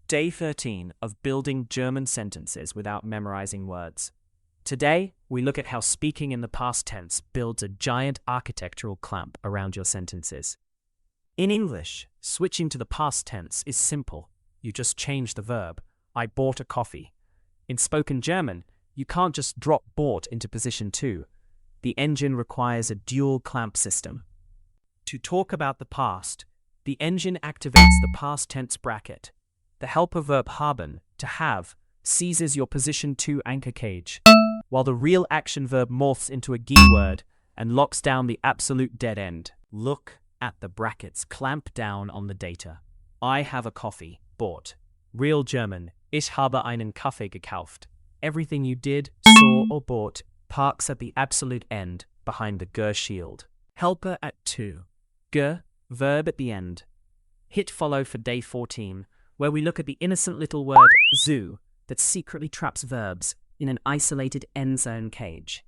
Day 13 of building German sentences without memorizing words. Today, we look at how speaking in the past tense builds a giant architectural clamp around your sentences. In English, switching to the past tense is simple. You just change the verb. I bought a coffee. In spoken German, you can't just drop bought into position 2. The engine requires a dual clamp system. To talk about the past, the engine activates the past tense bracket. The helper verb haben, to have, seizes your position 2 anchor cage, while the real action verb morphs into a G word and locks down the absolute dead end. Look at the brackets clamp down on the data. I have a coffee, bought. Real German, ich habe einen Kaffee gekauft. Everything you did, saw or bought parks at the absolute end behind the G shield. Helper at 2. G, verb at the end. Hit follow for day 14, where we look at the innocent little word zu that secretly traps verbs in an isolated end zone cage.